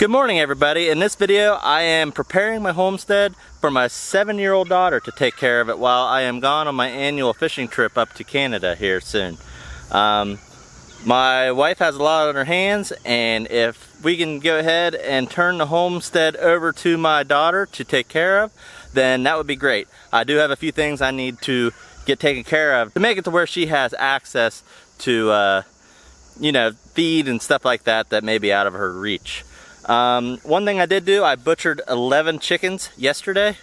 Good morning, everybody. In this video I am preparing my homestead for my 7-year-old daughter to take care of it while I am gone on my annual fishing trip up to Canada here soon. My wife has a lot on her hands, and if we can go ahead and turn the homestead over to my daughter to take care of, then that would be great. I do have a few things I need to get taken care of to make it to where she has access to feed and stuff like that that may be out of her reach. One thing I did do, I butchered 11 chickens yesterday.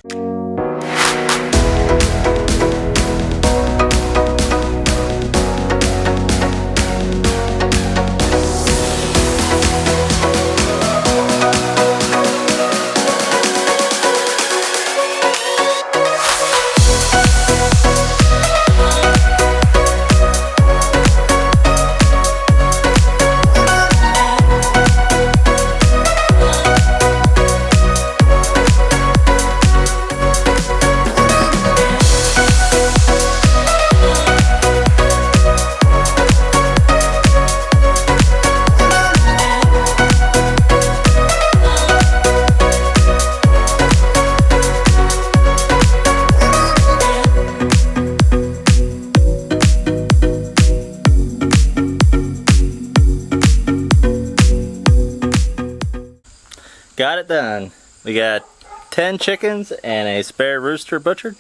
Got it done. We got 10 chickens and a spare rooster butchered.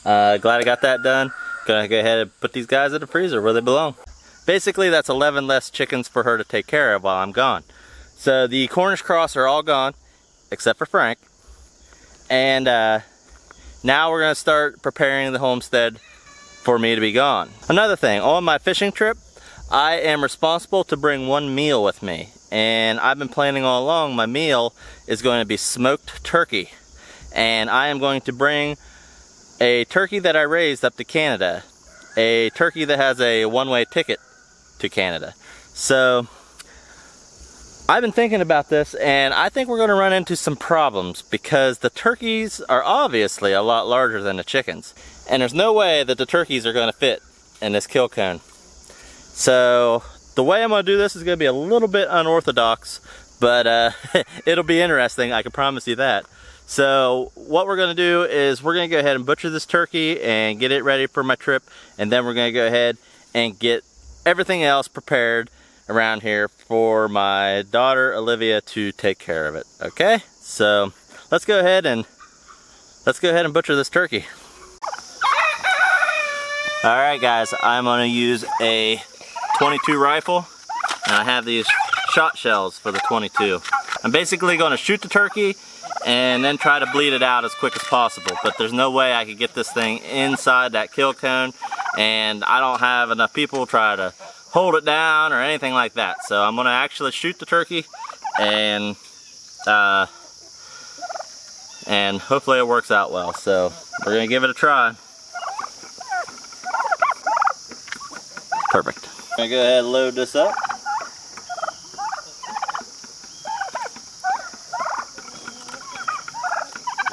Glad I got that done. Gonna go ahead and put these guys in the freezer where they belong. Basically, that's 11 less chickens for her to take care of while I'm gone. So the Cornish cross are all gone, except for Frank. And now we're gonna start preparing the homestead for me to be gone. Another thing, on my fishing trip, I am responsible to bring one meal with me. And I've been planning all along, my meal is going to be smoked turkey. And I am going to bring a turkey that I raised up to Canada. A turkey that has a one-way ticket to Canada. So, I've been thinking about this, and I think we're going to run into some problems because the turkeys are obviously a lot larger than the chickens. And there's no way that the turkeys are going to fit in this kill cone. So, the way I'm going to do this is going to be a little bit unorthodox, but it'll be interesting, I can promise you that. So what we're going to do is we're going to go ahead and butcher this turkey and get it ready for my trip, and then we're going to go ahead and get everything else prepared around here for my daughter Olivia to take care of it. Okay? So let's go ahead and butcher this turkey. Alright guys, I'm going to use a 22 rifle, and I have these shot shells for the 22. I'm basically going to shoot the turkey and then try to bleed it out as quick as possible, but there's no way I could get this thing inside that kill cone, and I don't have enough people try to hold it down or anything like that. So I'm going to actually shoot the turkey, and hopefully it works out well. So we're going to give it a try. Perfect. I'm going to go ahead and load this up.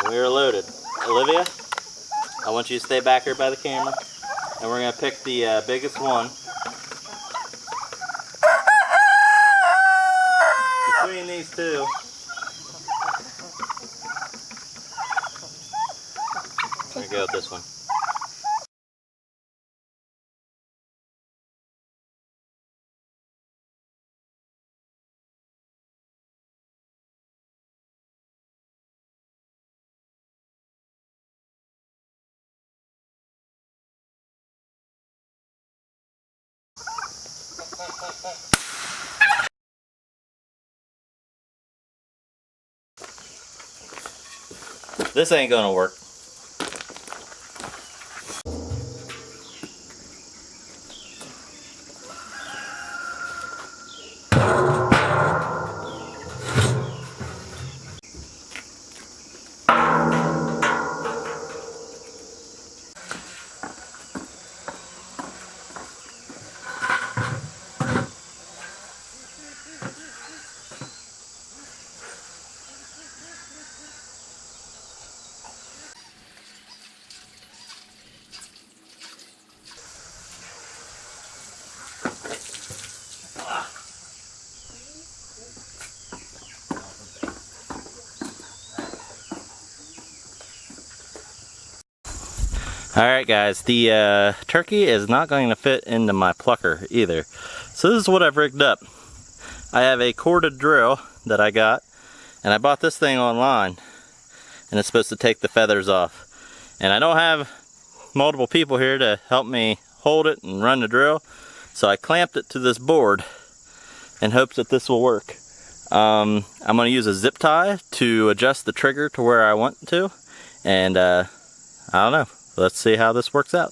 We're loaded. Olivia, I want you to stay back here by the camera, and we're going to pick the biggest one. Between these two, I'm going to go with this one. This ain't gonna work. Alright guys, the turkey is not going to fit into my plucker either. So this is what I've rigged up. I have a corded drill that I got, and I bought this thing online, and it's supposed to take the feathers off. And I don't have multiple people here to help me hold it and run the drill, so I clamped it to this board in hopes that this will work. I'm going to use a zip tie to adjust the trigger to where I want to, and I don't know. Let's see how this works out.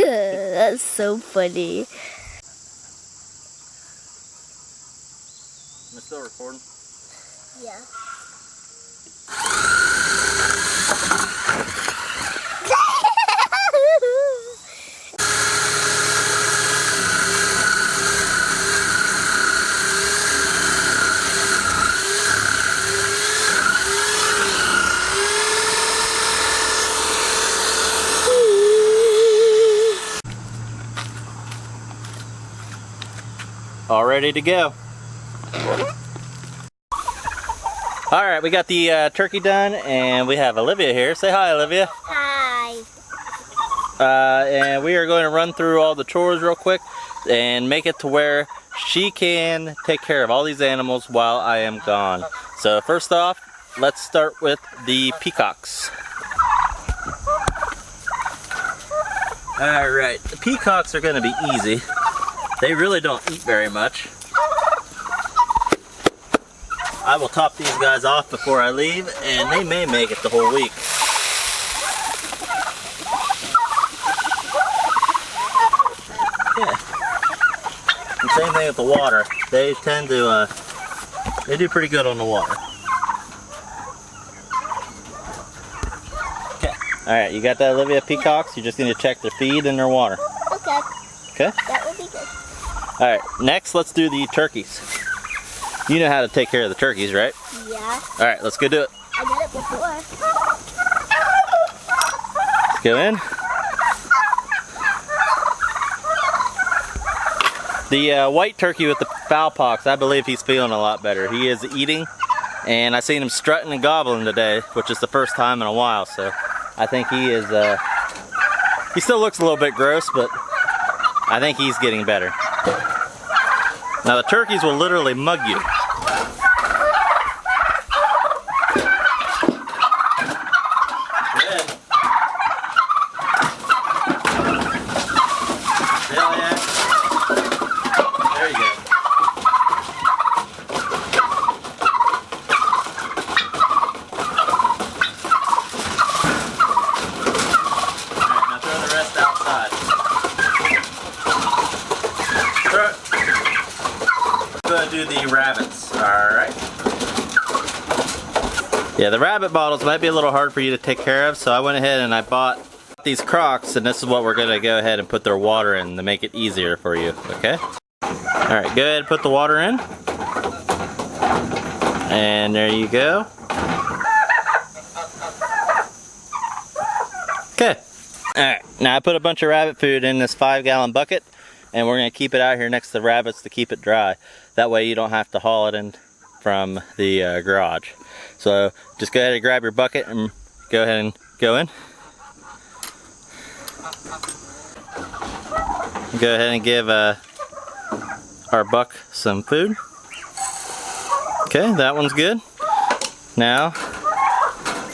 That's so funny. Am I still recording? Yeah. All ready to go. All right, we got the turkey done, and we have Olivia here. Say hi, Olivia. Hi. And we are going to run through all the chores real quick and make it to where she can take care of all these animals while I am gone. So first off, let's start with the peacocks. All right, the peacocks are going to be easy. They really don't eat very much. I will top these guys off before I leave, and they may make it the whole week. Yeah. And same thing with the water. They tend to, they do pretty good on the water. Okay. Alright, you got that, Olivia? Peacocks? You're just going to check their feed and their water. Okay. Okay? That would be good. Alright, next let's do the turkeys. You know how to take care of the turkeys, right? Yeah. Alright, let's go do it. I did it before. Let's go in. The white turkey with the fowl pox, I believe he's feeling a lot better. He is eating, and I seen him strutting and gobbling today, which is the first time in a while, so I think he is, he still looks a little bit gross, but I think he's getting better. Now the turkeys will literally mug you. Good. Hell yeah. There you go. Alright, now throw the rest outside. Throw it. Going to do the rabbits. Alright. Yeah, the rabbit bottles might be a little hard for you to take care of, so I went ahead and I bought these Crocs, and this is what we're going to go ahead and put their water in to make it easier for you, okay? Alright, go ahead and put the water in. And there you go. Okay, Alright, now I put a bunch of rabbit food in this 5-gallon bucket, and we're going to keep it out here next to the rabbits to keep it dry. That way you don't have to haul it in from the garage. So just go ahead and grab your bucket and go ahead and go in. Go ahead and give our buck some food. Okay, that one's good. Now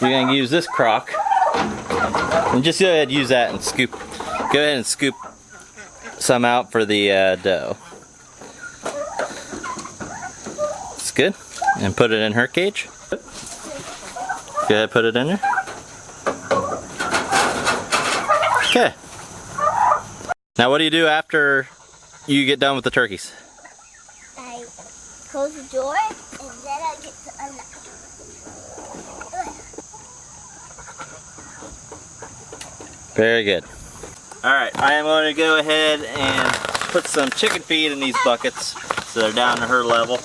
you're going to use this crock. And just go ahead and use that and scoop. Go ahead and scoop some out for the dough. It's good. And put it in her cage. Go ahead, put it in there. Okay. Now what do you do after you get done with the turkeys? I close the door and then I get to unlock. Very good. Alright, I am going to go ahead and put some chicken feed in these buckets so they're down to her level.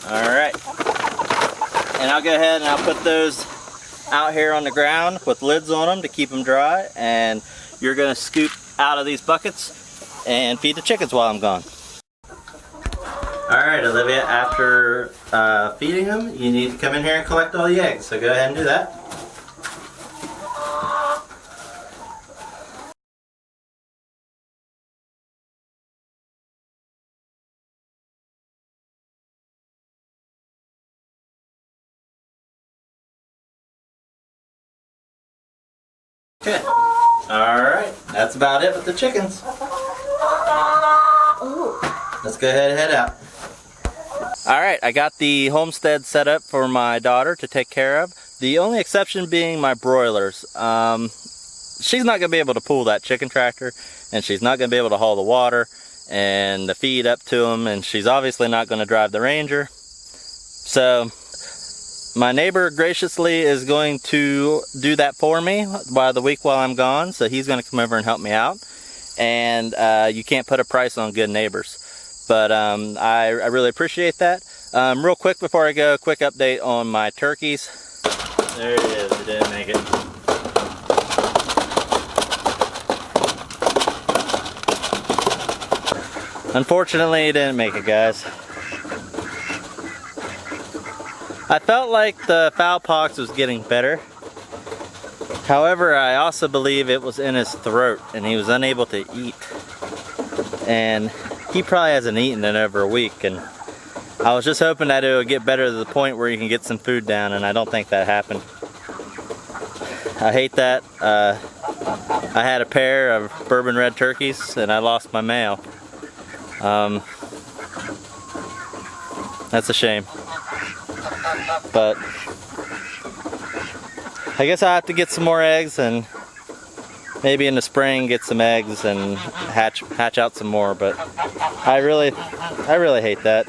Alright. And I'll go ahead and I'll put those out here on the ground with lids on them to keep them dry, and you're going to scoop out of these buckets and feed the chickens while I'm gone. Alright Olivia, after feeding them, you need to come in here and collect all the eggs, so go ahead and do that. Okay. Alright, that's about it with the chickens. Let's go ahead and head out. Alright, I got the homestead set up for my daughter to take care of. The only exception being my broilers. She's not going to be able to pull that chicken tractor, and she's not going to be able to haul the water and the feed up to them, and she's obviously not going to drive the Ranger. So my neighbor graciously is going to do that for me while I'm gone, so he's going to come over and help me out. And you can't put a price on good neighbors. But I really appreciate that. Real quick before I go, quick update on my turkeys. There it is, it didn't make it. Unfortunately, it didn't make it, guys. I felt like the fowl pox was getting better. However, I also believe it was in his throat and he was unable to eat. And he probably hasn't eaten in over a week, and I was just hoping that it would get better to the point where you can get some food down, and I don't think that happened. I hate that. I had a pair of bourbon red turkeys and I lost my male. That's a shame. But I guess I'll have to get some more eggs, and maybe in the spring get some eggs and hatch out some more. But I really hate that.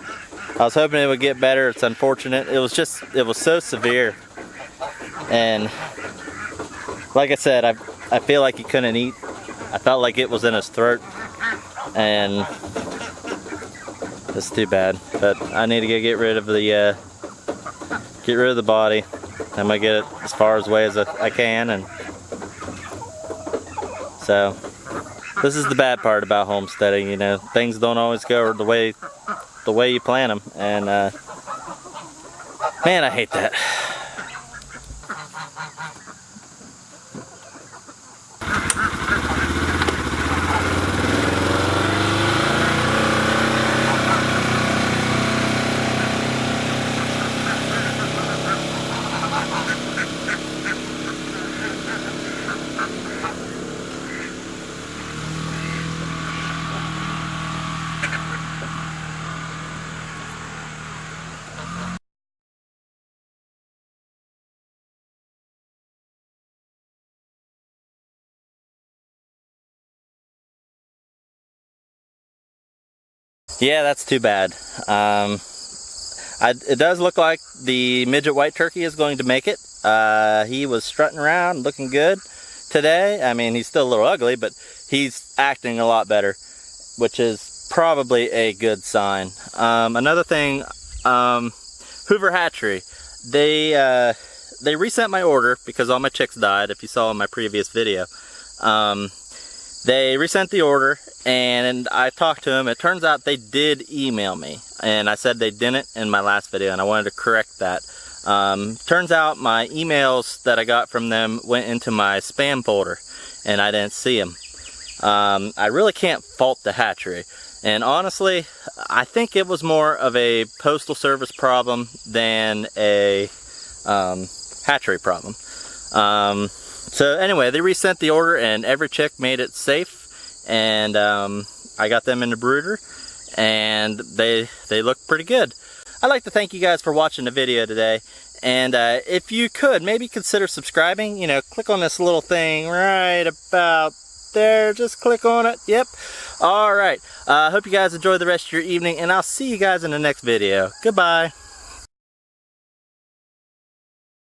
I was hoping it would get better. It's unfortunate. It was so severe, and like I said, I feel like he couldn't eat. I felt like it was in his throat, and it's too bad. But I need to get rid of the body. I'm gonna get it as far away as I can, and so this is the bad part about homesteading. You know, things don't always go the way you plan them, and man, I hate that. Yeah, that's too bad. It does look like the midget white turkey is going to make it. He was strutting around looking good today. I mean, he's still a little ugly, but he's acting a lot better, which is probably a good sign. Another thing, Hoover Hatchery, they resent my order because all my chicks died, if you saw in my previous video. They resent the order, and I talked to them. It turns out they did email me, and I said they didn't in my last video, and I wanted to correct that. Turns out my emails that I got from them went into my spam folder, and I didn't see them. I really can't fault the hatchery, and honestly, I think it was more of a postal service problem than a hatchery problem. So anyway, they resent the order, and every chick made it safe, and I got them in the brooder, and they look pretty good. I'd like to thank you guys for watching the video today, and if you could, maybe consider subscribing. You know, click on this little thing right about there, just click on it. Yep. Alright, hope you guys enjoy the rest of your evening, and I'll see you guys in the next video. Goodbye.